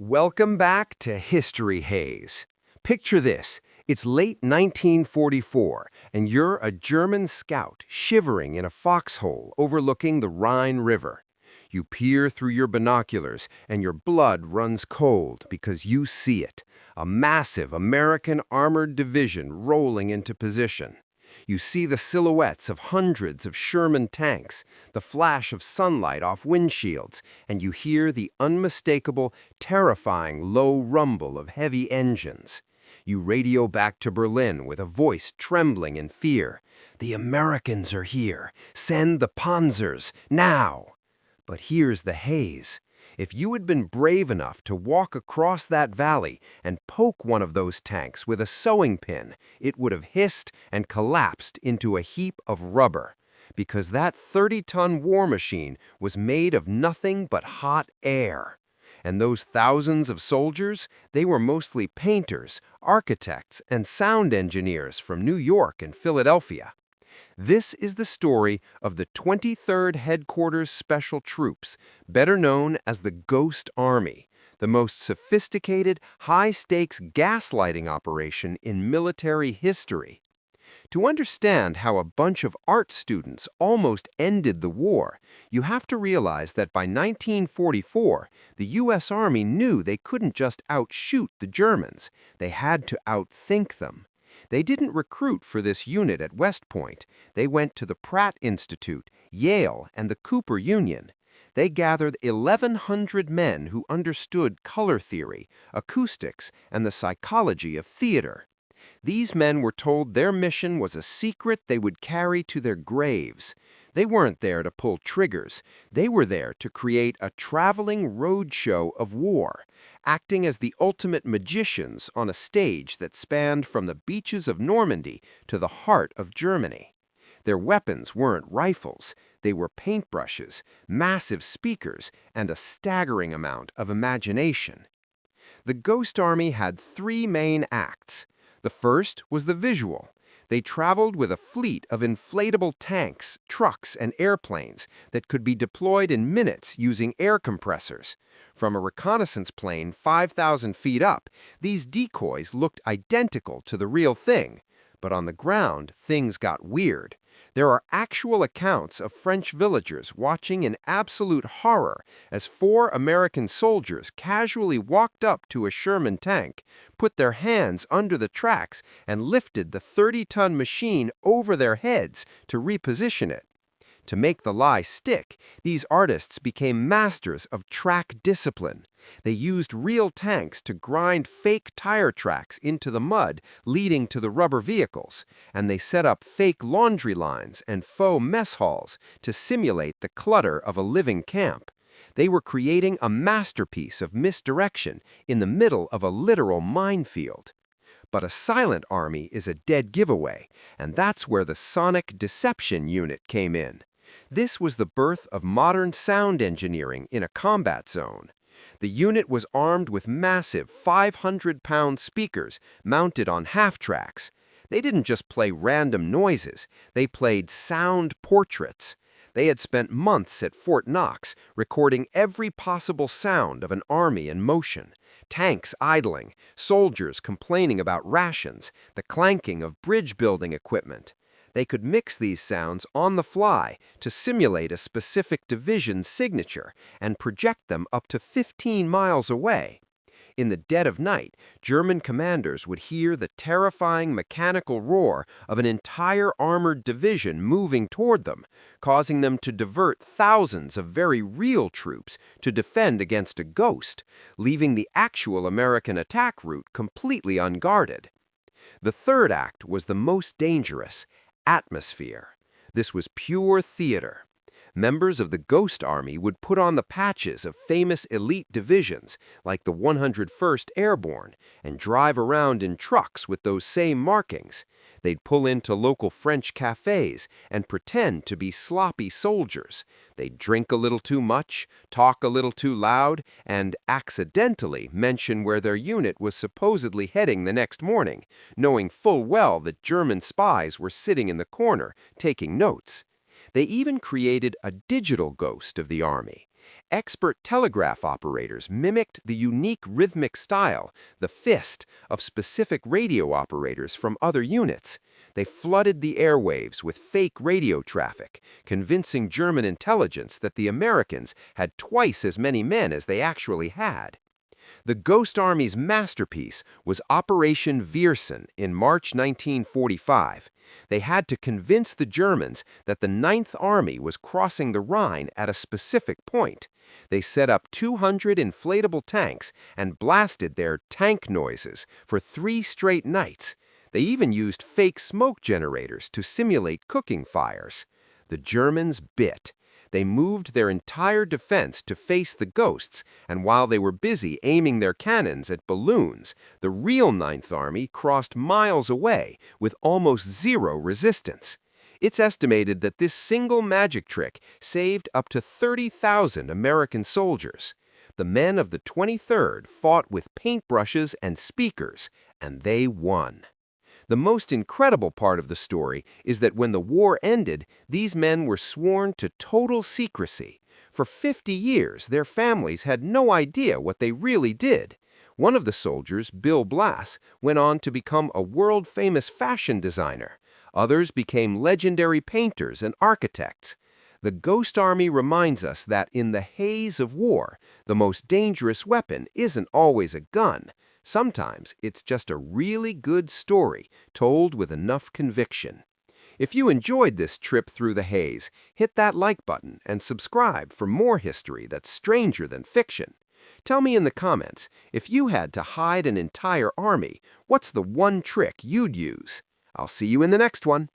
Welcome back to History Haze. Picture this. It's late 1944, and you're a German scout shivering in a foxhole overlooking the Rhine River. You peer through your binoculars, and your blood runs cold because you see it. A massive American armored division rolling into position. You see the silhouettes of hundreds of Sherman tanks, the flash of sunlight off windshields, and you hear the unmistakable, terrifying low rumble of heavy engines. You radio back to Berlin with a voice trembling in fear. "The Americans are here. Send the Panzers, now!" But here's the haze. If you had been brave enough to walk across that valley and poke one of those tanks with a sewing pin, it would have hissed and collapsed into a heap of rubber, because that 30-ton war machine was made of nothing but hot air. And those thousands of soldiers, they were mostly painters, architects, and sound engineers from New York and Philadelphia. This is the story of the 23rd Headquarters Special Troops, better known as the Ghost Army, the most sophisticated, high-stakes gaslighting operation in military history. To understand how a bunch of art students almost ended the war, you have to realize that by 1944, the U.S. Army knew they couldn't just outshoot the Germans. They had to outthink them. They didn't recruit for this unit at West Point. They went to the Pratt Institute, Yale, and the Cooper Union. They gathered 1,100 men who understood color theory, acoustics, and the psychology of theater. These men were told their mission was a secret they would carry to their graves. They weren't there to pull triggers. They were there to create a traveling roadshow of war, acting as the ultimate magicians on a stage that spanned from the beaches of Normandy to the heart of Germany. Their weapons weren't rifles. They were paintbrushes, massive speakers, and a staggering amount of imagination. The Ghost Army had three main acts. The first was the visual. They traveled with a fleet of inflatable tanks, trucks, and airplanes that could be deployed in minutes using air compressors. From a reconnaissance plane 5,000 feet up, these decoys looked identical to the real thing. But on the ground, things got weird. There are actual accounts of French villagers watching in absolute horror as four American soldiers casually walked up to a Sherman tank, put their hands under the tracks, and lifted the 30-ton machine over their heads to reposition it. To make the lie stick, these artists became masters of track discipline. They used real tanks to grind fake tire tracks into the mud leading to the rubber vehicles, and they set up fake laundry lines and faux mess halls to simulate the clutter of a living camp. They were creating a masterpiece of misdirection in the middle of a literal minefield. But a silent army is a dead giveaway, and that's where the Sonic Deception Unit came in. This was the birth of modern sound engineering in a combat zone. The unit was armed with massive 500-pound speakers mounted on half-tracks. They didn't just play random noises, they played sound portraits. They had spent months at Fort Knox recording every possible sound of an army in motion. Tanks idling, soldiers complaining about rations, the clanking of bridge-building equipment. They could mix these sounds on the fly to simulate a specific division's signature and project them up to 15 miles away. In the dead of night, German commanders would hear the terrifying mechanical roar of an entire armored division moving toward them, causing them to divert thousands of very real troops to defend against a ghost, leaving the actual American attack route completely unguarded. The third act was the most dangerous: atmosphere. This was pure theater. Members of the Ghost Army would put on the patches of famous elite divisions, like the 101st Airborne, and drive around in trucks with those same markings. They'd pull into local French cafes and pretend to be sloppy soldiers. They'd drink a little too much, talk a little too loud, and accidentally mention where their unit was supposedly heading the next morning, knowing full well that German spies were sitting in the corner taking notes. They even created a digital ghost of the army. expert telegraph operators mimicked the unique rhythmic style, the fist, of specific radio operators from other units. They flooded the airwaves with fake radio traffic, convincing German intelligence that the Americans had twice as many men as they actually had. The Ghost Army's masterpiece was Operation Viersen in March 1945. They had to convince the Germans that the Ninth Army was crossing the Rhine at a specific point. They set up 200 inflatable tanks and blasted their tank noises for 3 straight nights. They even used fake smoke generators to simulate cooking fires. The Germans bit. They moved their entire defense to face the ghosts, and while they were busy aiming their cannons at balloons, the real Ninth Army crossed miles away with almost zero resistance. It's estimated that this single magic trick saved up to 30,000 American soldiers. The men of the 23rd fought with paintbrushes and speakers, and they won. The most incredible part of the story is that when the war ended, these men were sworn to total secrecy. For 50 years, their families had no idea what they really did. One of the soldiers, Bill Blass, went on to become a world-famous fashion designer. Others became legendary painters and architects. The Ghost Army reminds us that in the haze of war, the most dangerous weapon isn't always a gun. Sometimes it's just a really good story told with enough conviction. If you enjoyed this trip through the haze, hit that like button and subscribe for more history that's stranger than fiction. Tell me in the comments, if you had to hide an entire army, what's the one trick you'd use? I'll see you in the next one.